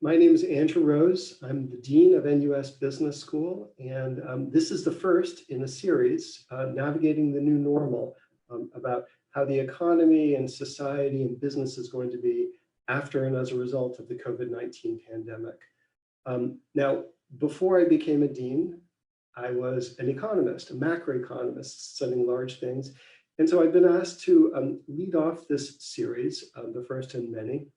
My name is Andrew Rose. I'm the Dean of NUS Business School, and this is the first in a series, Navigating the New Normal, about how the economy and society and business is going to be after and as a result of the COVID-19 pandemic. Now, before I became a dean, I was an economist, a macroeconomist, studying large things. And so I've been asked to lead off this series, the first in many.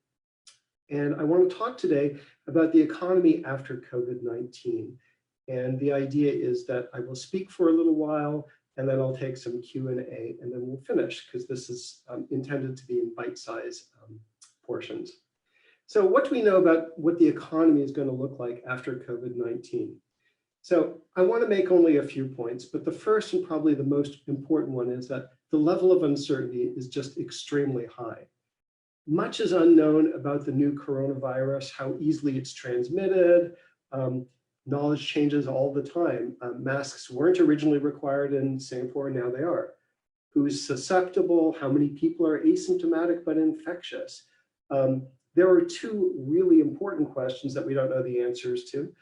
And I want to talk today about the economy after COVID-19. And the idea is that I will speak for a little while, and then I'll take some Q&A, and then we'll finish, because this is intended to be in bite-sized portions. So what do we know about what the economy is going to look like after COVID-19? So I want to make only a few points, but the first and probably the most important one is that the level of uncertainty is just extremely high. Much is unknown about the new coronavirus, how easily it's transmitted. Knowledge changes all the time. Masks weren't originally required in Singapore, now they are. Who's susceptible? How many people are asymptomatic but infectious? There are two really important questions that we don't know the answers to.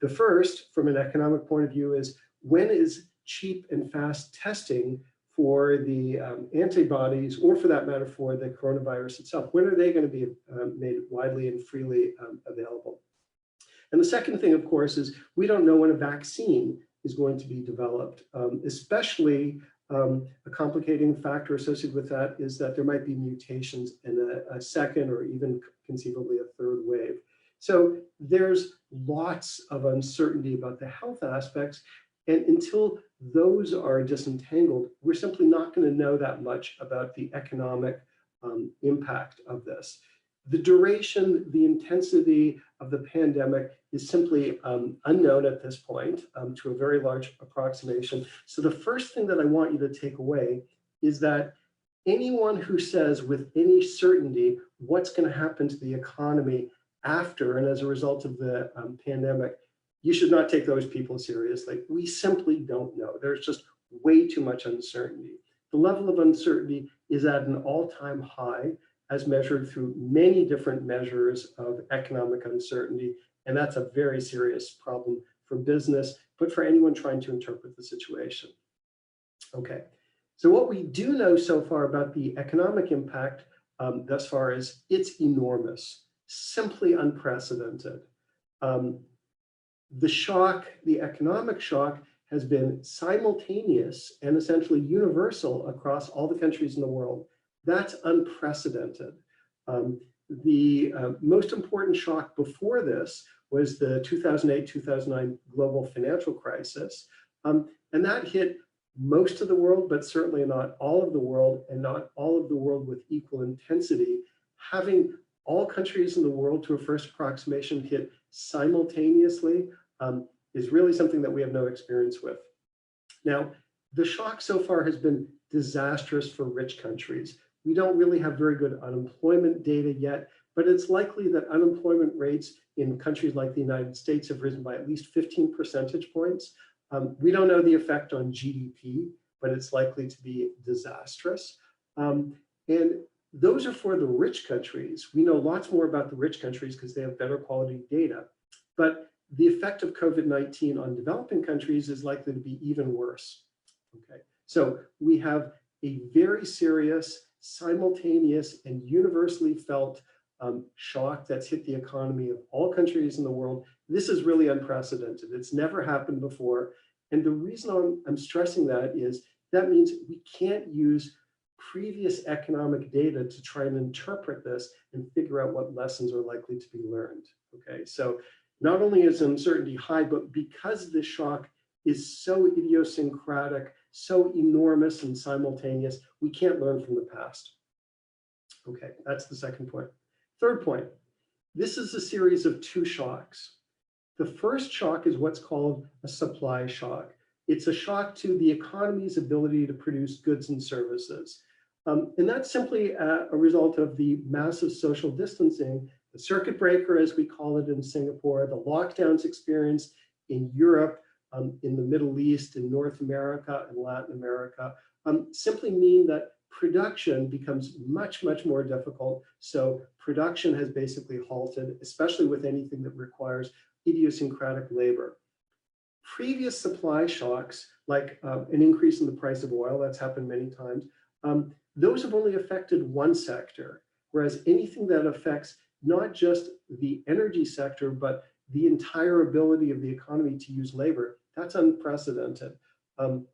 The first, from an economic point of view, is when is cheap and fast testing for the antibodies, or for that matter, for the coronavirus itself? When are they going to be made widely and freely available? And the second thing, of course, is we don't know when a vaccine is going to be developed. Especially a complicating factor associated with that is that there might be mutations in a second or even conceivably a third wave. So there's lots of uncertainty about the health aspects. And until those are disentangled, we're simply not going to know that much about the economic impact of this. The duration, the intensity of the pandemic is simply unknown at this point, to a very large approximation. So the first thing that I want you to take away is that anyone who says with any certainty what's going to happen to the economy after and as a result of the pandemic, you should not take those people seriously. We simply don't know. There's just way too much uncertainty. The level of uncertainty is at an all-time high as measured through many different measures of economic uncertainty. And that's a very serious problem for business, but for anyone trying to interpret the situation. Okay, so what we do know so far about the economic impact thus far is it's enormous, simply unprecedented. The shock, the economic shock, has been simultaneous and essentially universal across all the countries in the world. That's unprecedented. The most important shock before this was the 2008-2009 global financial crisis. And that hit most of the world, but certainly not all of the world, and not all of the world with equal intensity. Having all countries in the world, to a first approximation, hit simultaneously is really something that we have no experience with. Now, the shock so far has been disastrous for rich countries. We don't really have very good unemployment data yet, but it's likely that unemployment rates in countries like the United States have risen by at least 15 percentage points. We don't know the effect on GDP, but it's likely to be disastrous. And those are for the rich countries. We know lots more about the rich countries because they have better quality data. But the effect of COVID-19 on developing countries is likely to be even worse. Okay, so we have a very serious, simultaneous, and universally felt shock that's hit the economy of all countries in the world. This is really unprecedented. It's never happened before. And the reason I'm stressing that is that means we can't use previous economic data to try and interpret this and figure out what lessons are likely to be learned. Okay, so not only is uncertainty high, but because this shock is so idiosyncratic, so enormous and simultaneous, we can't learn from the past. Okay, that's the second point. Third point, this is a series of two shocks. The first shock is what's called a supply shock. It's a shock to the economy's ability to produce goods and services. And that's simply a result of the massive social distancing, the circuit breaker, as we call it in Singapore, the lockdowns experienced in Europe, in the Middle East, in North America, and Latin America, simply mean that production becomes much, much more difficult. So production has basically halted, especially with anything that requires idiosyncratic labor. Previous supply shocks, like an increase in the price of oil, that's happened many times, those have only affected one sector, whereas anything that affects not just the energy sector, but the entire ability of the economy to use labor, that's unprecedented.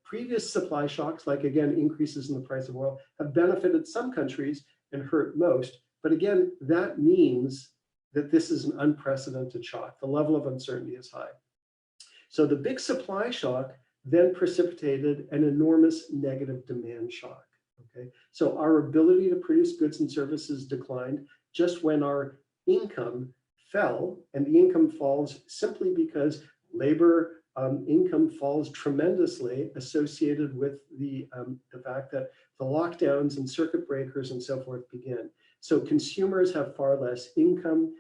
Previous supply shocks, like again, increases in the price of oil, have benefited some countries and hurt most. But again, that means that this is an unprecedented shock. The level of uncertainty is high. So the big supply shock then precipitated an enormous negative demand shock. Okay, so our ability to produce goods and services declined just when our income fell, and the income falls simply because labor income falls tremendously, associated with the fact that the lockdowns and circuit breakers and so forth begin. So consumers have far less income.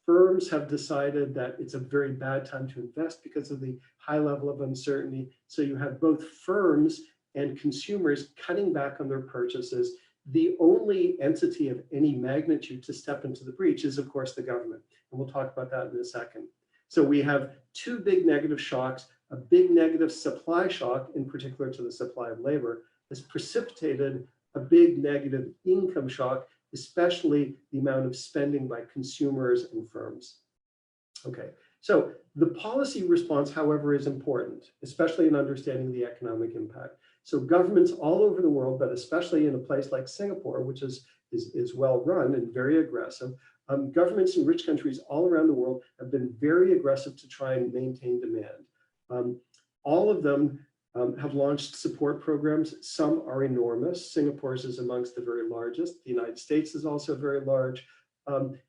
Firms have decided that it's a very bad time to invest because of the high level of uncertainty. So you have both firms and consumers cutting back on their purchases. The only entity of any magnitude to step into the breach is, of course, the government. And we'll talk about that in a second. So we have two big negative shocks. A big negative supply shock, in particular to the supply of labor, has precipitated a big negative income shock, especially the amount of spending by consumers and firms. Okay, so the policy response, however, is important, especially in understanding the economic impact. So governments all over the world, but especially in a place like Singapore, which is well run and very aggressive, governments in rich countries all around the world have been very aggressive to try and maintain demand. All of them have launched support programs. Some are enormous. Singapore's is amongst the very largest. The United States is also very large.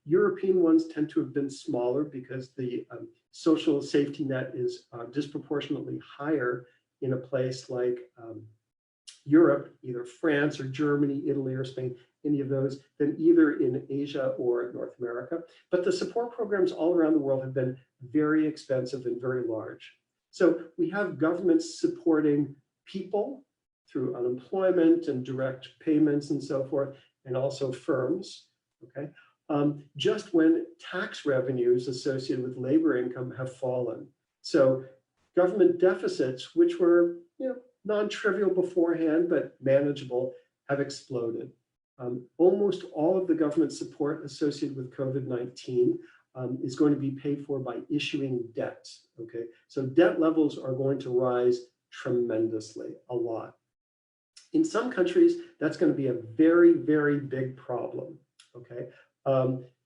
European ones tend to have been smaller because the social safety net is disproportionately higher in a place like Europe, either France or Germany, Italy or Spain, any of those, than either in Asia or North America. But the support programs all around the world have been very expensive and very large. So we have governments supporting people through unemployment and direct payments and so forth, and also firms, okay? Just when tax revenues associated with labor income have fallen. So government deficits, which were non-trivial beforehand, but manageable, have exploded. Almost all of the government support associated with COVID-19 is going to be paid for by issuing debt, okay? So debt levels are going to rise tremendously, a lot. In some countries, that's going to be a very, very big problem, okay?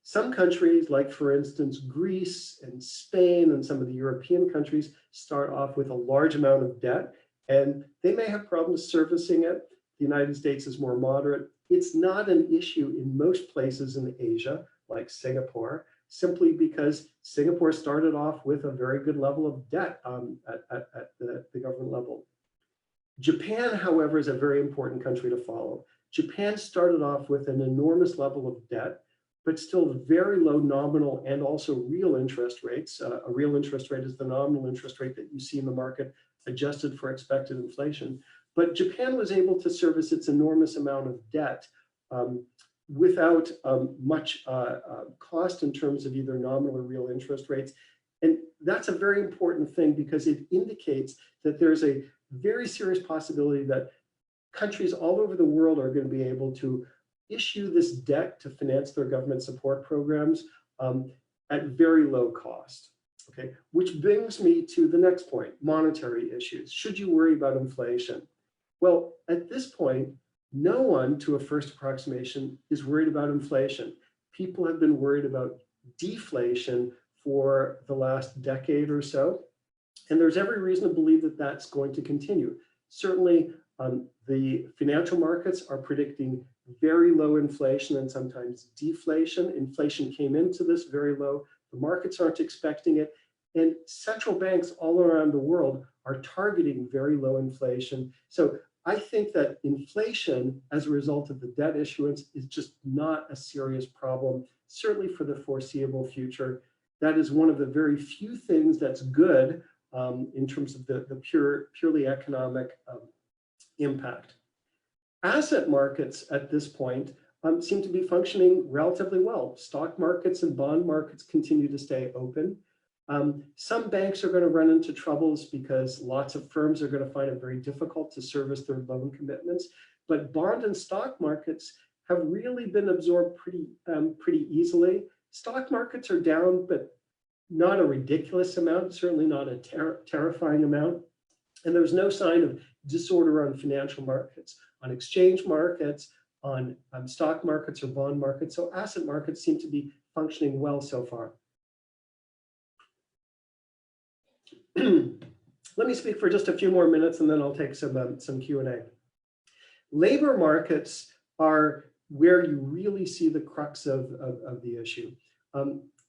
Some countries, like for instance, Greece and Spain and some of the European countries, start off with a large amount of debt, and they may have problems servicing it. The United States is more moderate. It's not an issue in most places in Asia, like Singapore, simply because Singapore started off with a very good level of debt at the government level. Japan, however, is a very important country to follow. Japan started off with an enormous level of debt, but still very low nominal and also real interest rates. A real interest rate is the nominal interest rate that you see in the market adjusted for expected inflation. But Japan was able to service its enormous amount of debt without much cost in terms of either nominal or real interest rates. And that's a very important thing because it indicates that there's a very serious possibility that countries all over the world are going to be able to issue this debt to finance their government support programs at very low cost. Okay, which brings me to the next point, monetary issues. Should you worry about inflation? Well, at this point, no one, to a first approximation, is worried about inflation. People have been worried about deflation for the last decade or so, and there's every reason to believe that that's going to continue. Certainly, the financial markets are predicting very low inflation and sometimes deflation. Inflation came into this very low. The markets aren't expecting it. And central banks all around the world are targeting very low inflation. So I think that inflation as a result of the debt issuance is just not a serious problem, certainly for the foreseeable future. That is one of the very few things that's good in terms of the purely economic impact. Asset markets at this point seem to be functioning relatively well. Stock markets and bond markets continue to stay open. Some banks are going to run into troubles because lots of firms are going to find it very difficult to service their loan commitments. But bond and stock markets have really been absorbed pretty easily. Stock markets are down, but not a ridiculous amount, certainly not a terrifying amount. And there's no sign of disorder on financial markets, on exchange markets, on stock markets or bond markets. So asset markets seem to be functioning well so far. Let me speak for just a few more minutes and then I'll take some Q&A. Labor markets are where you really see the crux of the issue.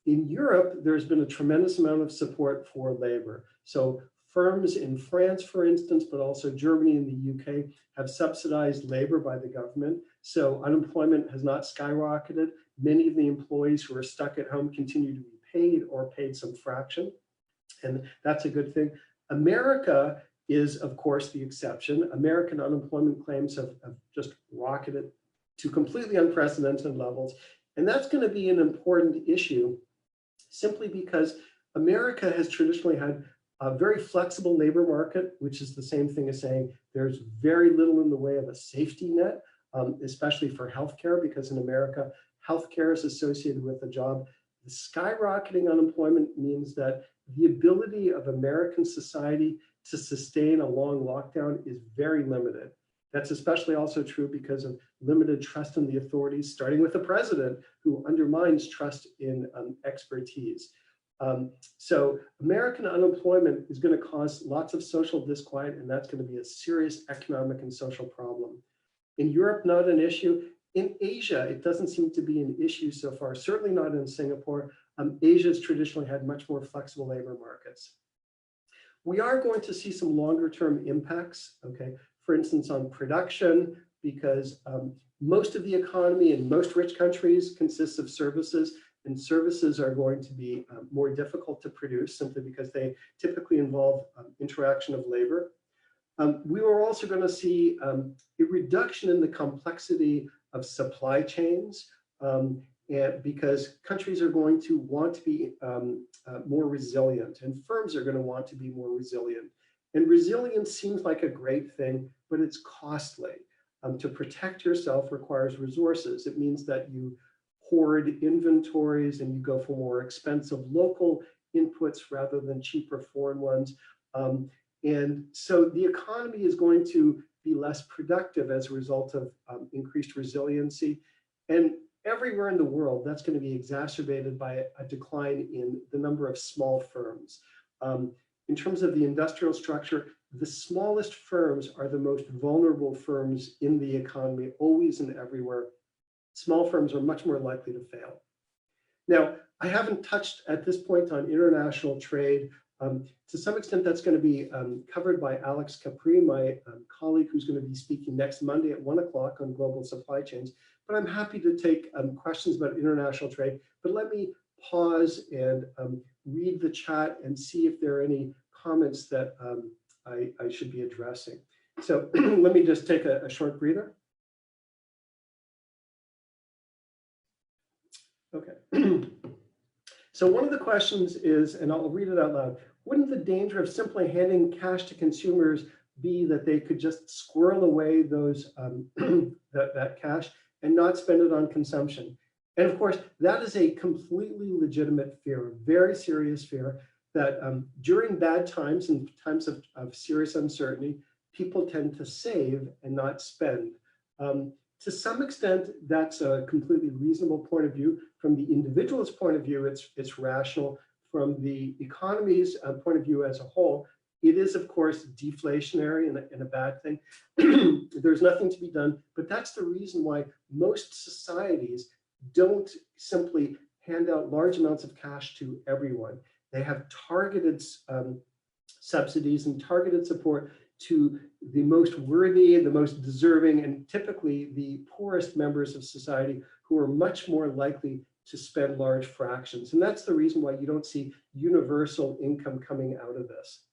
In Europe, there's been a tremendous amount of support for labor. So firms in France, for instance, but also Germany and the UK have subsidized labor by the government. So unemployment has not skyrocketed. Many of the employees who are stuck at home continue to be paid or paid some fraction. And that's a good thing. America is, of course, the exception. American unemployment claims have just rocketed to completely unprecedented levels. And that's going to be an important issue simply because America has traditionally had a very flexible labor market, which is the same thing as saying there's very little in the way of a safety net, especially for healthcare, because in America, healthcare is associated with a job. The skyrocketing unemployment means that the ability of American society to sustain a long lockdown is very limited. That's especially also true because of limited trust in the authorities, starting with the president, who undermines trust in expertise. So American unemployment is going to cause lots of social disquiet, and that's going to be a serious economic and social problem. In Europe, not an issue. In Asia, it doesn't seem to be an issue so far, certainly not in Singapore. Asia has traditionally had much more flexible labor markets. We are going to see some longer term impacts, okay? For instance, on production, because most of the economy in most rich countries consists of services, and services are going to be more difficult to produce simply because they typically involve interaction of labor. We are also going to see a reduction in the complexity of supply chains because countries are going to want to be more resilient, and firms are going to want to be more resilient. And resilience seems like a great thing, but it's costly. To protect yourself requires resources. It means that you hoard inventories and you go for more expensive local inputs rather than cheaper foreign ones. And so the economy is going to be less productive as a result of increased resiliency. And everywhere in the world, that's going to be exacerbated by a decline in the number of small firms. In terms of the industrial structure, the smallest firms are the most vulnerable firms in the economy, always and everywhere. Small firms are much more likely to fail. Now, I haven't touched at this point on international trade. To some extent, that's going to be covered by Alex Capri, my colleague who's going to be speaking next Monday at 1 o'clock on global supply chains. But I'm happy to take questions about international trade. But let me pause and read the chat and see if there are any comments that I should be addressing. So let me just take a short breather. Okay. So one of the questions is, and I'll read it out loud, wouldn't the danger of simply handing cash to consumers be that they could just squirrel away those that cash and not spend it on consumption? And of course, that is a completely legitimate fear, a very serious fear, that during bad times and times of serious uncertainty, people tend to save and not spend. To some extent, that's a completely reasonable point of view. From the individual's point of view, it's rational. From the economy's point of view as a whole, it is, of course, deflationary and a bad thing. There's nothing to be done, but that's the reason why most societies don't simply hand out large amounts of cash to everyone. They have targeted subsidies and targeted support to the most worthy, the most deserving, and typically the poorest members of society who are much more likely to spend large fractions. And that's the reason why you don't see universal income coming out of this.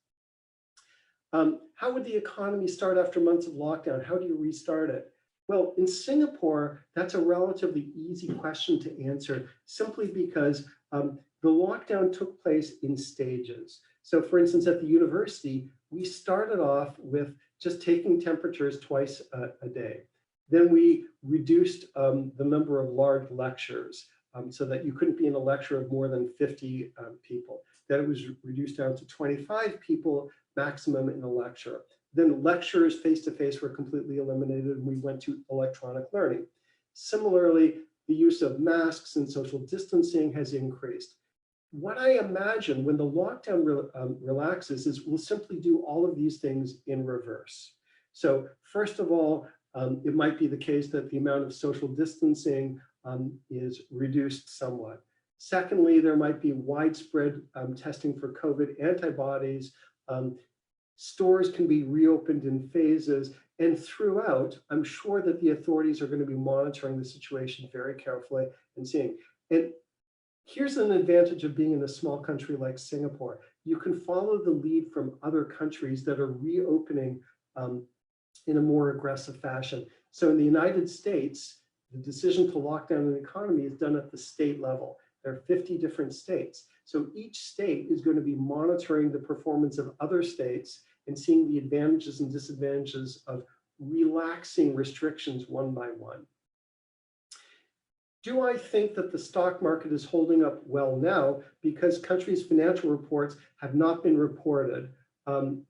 How would the economy start after months of lockdown? How do you restart it? Well, in Singapore, that's a relatively easy question to answer simply because the lockdown took place in stages. So for instance, at the university, we started off with just taking temperatures twice a day. Then we reduced the number of large lectures so that you couldn't be in a lecture of more than 50 people. Then it was reduced down to 25 people maximum in a lecture. Then lectures face-to-face were completely eliminated and we went to electronic learning. Similarly, the use of masks and social distancing has increased. What I imagine when the lockdown relaxes is we'll simply do all of these things in reverse. So first of all, it might be the case that the amount of social distancing is reduced somewhat. Secondly, there might be widespread testing for COVID antibodies. Stores can be reopened in phases, and throughout, I'm sure that the authorities are going to be monitoring the situation very carefully and seeing. And here's an advantage of being in a small country like Singapore. You can follow the lead from other countries that are reopening in a more aggressive fashion. So in the United States, the decision to lock down an economy is done at the state level. There are 50 different states. So each state is going to be monitoring the performance of other states and seeing the advantages and disadvantages of relaxing restrictions one by one. Do I think that the stock market is holding up well now because countries' financial reports have not been reported?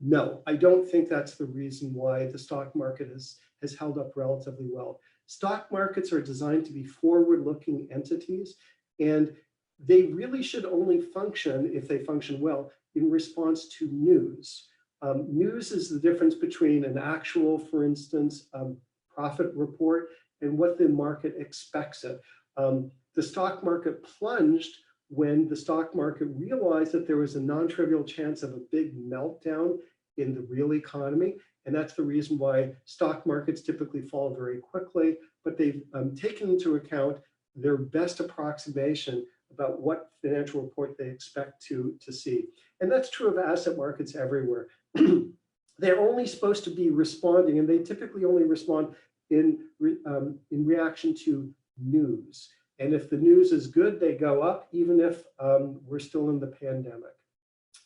No, I don't think that's the reason why the stock market has held up relatively well. Stock markets are designed to be forward-looking entities, and they really should only function, if they function well, in response to news. News is the difference between an actual, for instance, profit report and what the market expects it. The stock market plunged when the stock market realized that there was a non-trivial chance of a big meltdown in the real economy. And that's the reason why stock markets typically fall very quickly, but they've taken into account their best approximation about what financial report they expect to see. And that's true of asset markets everywhere. They're only supposed to be responding, and they typically only respond in reaction to news. And if the news is good, they go up, even if we're still in the pandemic.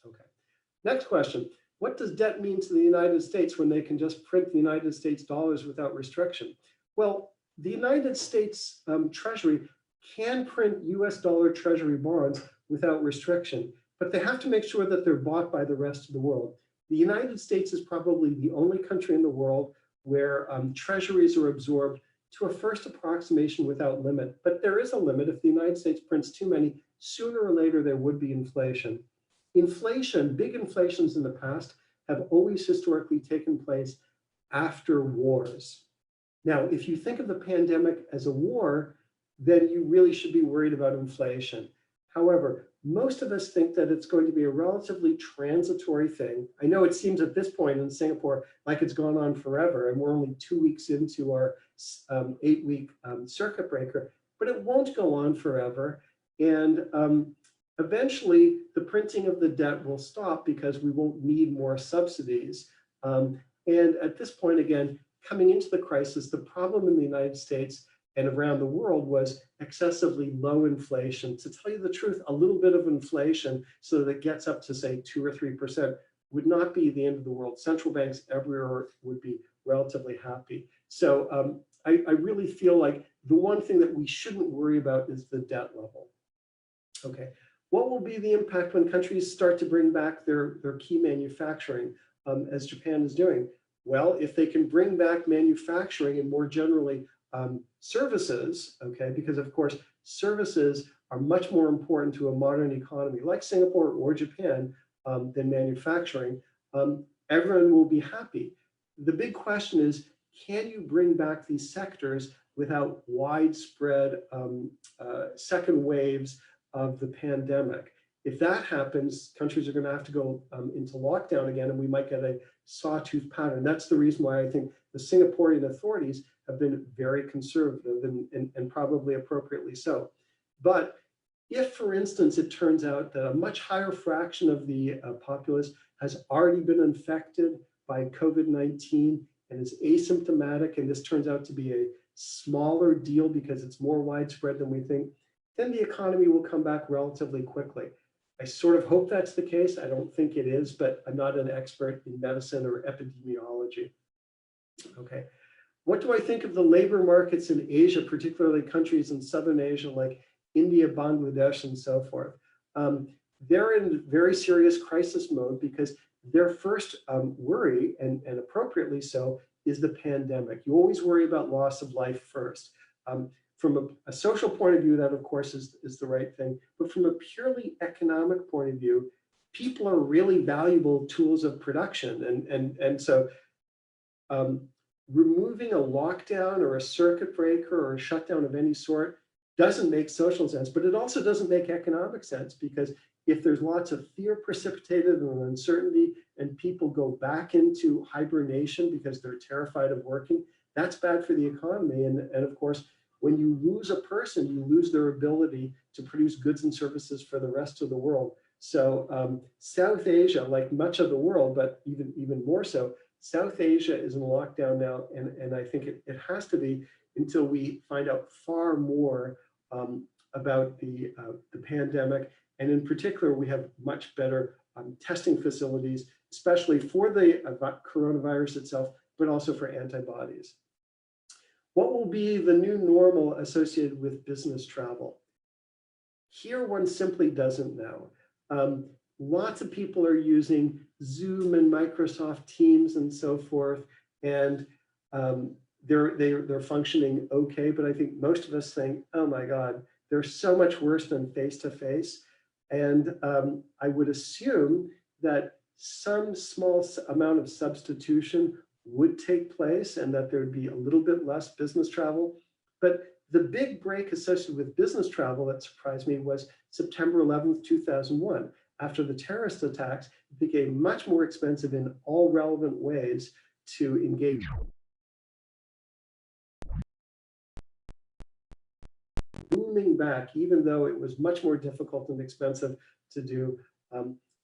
Okay. Next question. What does debt mean to the United States when they can just print the United States dollars without restriction? Well, the United States Treasury can print US dollar Treasury bonds without restriction, but they have to make sure that they're bought by the rest of the world. The United States is probably the only country in the world where treasuries are absorbed to a first approximation without limit. But there is a limit. If the United States prints too many, sooner or later there would be inflation. Inflation, big inflations in the past, have always historically taken place after wars. Now, if you think of the pandemic as a war, then you really should be worried about inflation. However, most of us think that it's going to be a relatively transitory thing. I know it seems at this point in Singapore like it's gone on forever, and we're only 2 weeks into our 8-week circuit breaker, but it won't go on forever. And eventually, the printing of the debt will stop because we won't need more subsidies. And at this point, again, coming into the crisis, the problem in the United States and around the world was excessively low inflation. To tell you the truth, a little bit of inflation so that it gets up to say 2 or 3% would not be the end of the world. Central banks everywhere would be relatively happy. So I really feel like the one thing that we shouldn't worry about is the debt level. Okay, what will be the impact when countries start to bring back their key manufacturing, as Japan is doing? Well, if they can bring back manufacturing and more generally services, okay, because of course, services are much more important to a modern economy like Singapore or Japan than manufacturing, everyone will be happy. The big question is, can you bring back these sectors without widespread second waves of the pandemic? If that happens, countries are going to have to go into lockdown again, and we might get a sawtooth pattern. That's the reason why I think the Singaporean authorities have been very conservative and probably appropriately so. But if, for instance, it turns out that a much higher fraction of the populace has already been infected by COVID-19 and is asymptomatic, and this turns out to be a smaller deal because it's more widespread than we think, then the economy will come back relatively quickly. I sort of hope that's the case. I don't think it is, but I'm not an expert in medicine or epidemiology. Okay. What do I think of the labor markets in Asia, particularly countries in Southern Asia like India, Bangladesh, and so forth? They're in very serious crisis mode because their first worry, and appropriately so, is the pandemic. You always worry about loss of life first. From a social point of view, that of course is the right thing. But from a purely economic point of view, people are really valuable tools of production. And so removing a lockdown or a circuit breaker or a shutdown of any sort doesn't make social sense, but it also doesn't make economic sense, because if there's lots of fear precipitated and uncertainty and people go back into hibernation because they're terrified of working, that's bad for the economy. And of course, when you lose a person, you lose their ability to produce goods and services for the rest of the world. So South Asia, like much of the world, but even more so, South Asia is in lockdown now, and I think it has to be until we find out far more about the pandemic. And in particular, we have much better testing facilities, especially for the coronavirus itself, but also for antibodies. What will be the new normal associated with business travel? Here, one simply doesn't know. Lots of people are using Zoom and Microsoft Teams and so forth, and they're functioning okay. But I think most of us think, oh my God, they're so much worse than face-to-face. And I would assume that some small amount of substitution would take place and that there would be a little bit less business travel. But the big break associated with business travel that surprised me was September 11th, 2001. After the terrorist attacks, it became much more expensive in all relevant ways to engage. Booming back, even though it was much more difficult and expensive to do.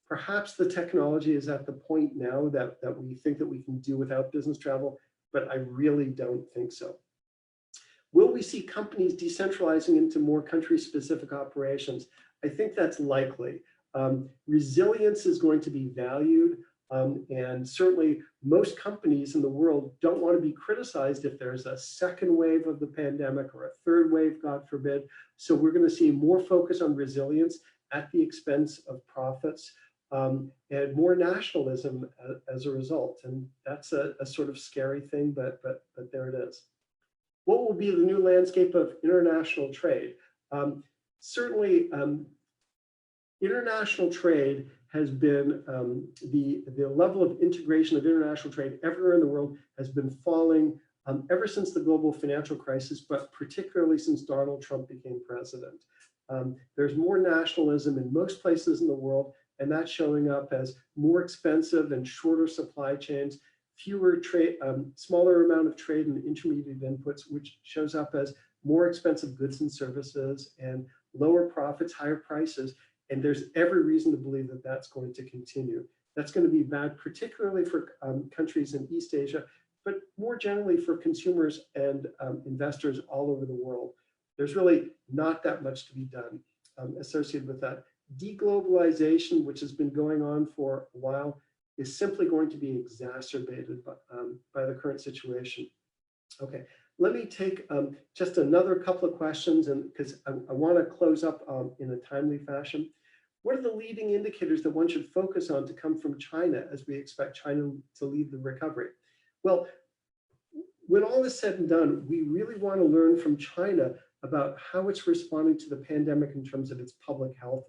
Perhaps the technology is at the point now that we think that we can do without business travel, but I really don't think so. Will we see companies decentralizing into more country-specific operations? I think that's likely. Resilience is going to be valued, and certainly most companies in the world don't want to be criticized if there's a second wave of the pandemic or a third wave, God forbid. So we're going to see more focus on resilience at the expense of profits, and more nationalism as a result. And that's a sort of scary thing, but there it is. What will be the new landscape of international trade? Certainly, international trade has been, the level of integration of international trade everywhere in the world has been falling ever since the global financial crisis, but particularly since Donald Trump became president. There's more nationalism in most places in the world, and that's showing up as more expensive and shorter supply chains, fewer trade, smaller amount of trade and intermediate inputs, which shows up as more expensive goods and services and lower profits, higher prices. And there's every reason to believe that that's going to continue. That's going to be bad, particularly for countries in East Asia, but more generally for consumers and investors all over the world. There's really not that much to be done associated with that. Deglobalization, which has been going on for a while, is simply going to be exacerbated by the current situation. Okay, let me take just another couple of questions, and because I want to close up in a timely fashion. What are the leading indicators that one should focus on to come from China as we expect China to lead the recovery? Well, when all is said and done, we really want to learn from China about how it's responding to the pandemic in terms of its public health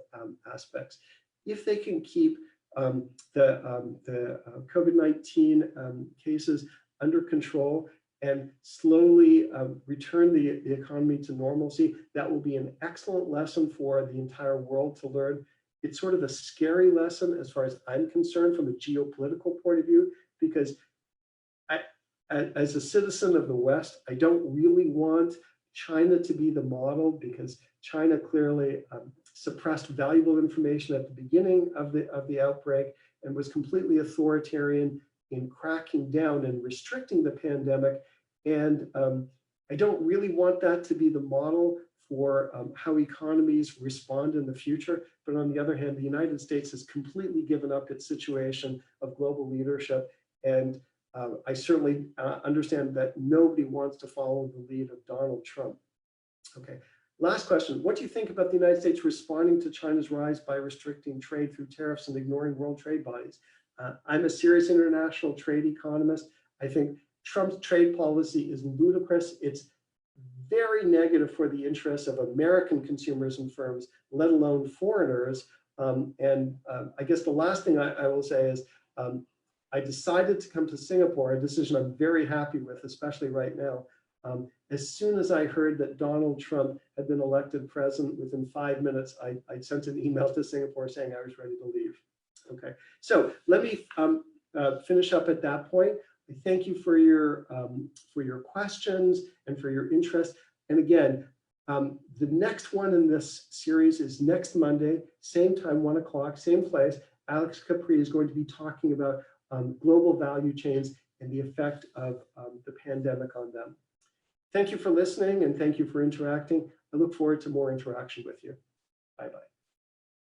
aspects. If they can keep the COVID-19 cases under control and slowly return the economy to normalcy, that will be an excellent lesson for the entire world to learn. It's sort of a scary lesson as far as I'm concerned from a geopolitical point of view, because as a citizen of the West, I don't really want China to be the model, because China clearly suppressed valuable information at the beginning of the outbreak and was completely authoritarian, in cracking down and restricting the pandemic. And I don't really want that to be the model for how economies respond in the future. But on the other hand, the United States has completely given up its situation of global leadership. And I certainly understand that nobody wants to follow the lead of Donald Trump. Okay, last question. What do you think about the United States responding to China's rise by restricting trade through tariffs and ignoring world trade bodies? I'm a serious international trade economist. I think Trump's trade policy is ludicrous. It's very negative for the interests of American consumers and firms, let alone foreigners. I guess the last thing I will say is I decided to come to Singapore, a decision I'm very happy with, especially right now. As soon as I heard that Donald Trump had been elected president, within 5 minutes, I sent an email to Singapore saying I was ready to leave. Okay, so let me finish up at that point. I thank you for your questions and for your interest. And again, the next one in this series is next Monday, same time, 1 o'clock, same place. Alex Capri is going to be talking about global value chains and the effect of the pandemic on them. Thank you for listening and thank you for interacting. I look forward to more interaction with you. Bye-bye.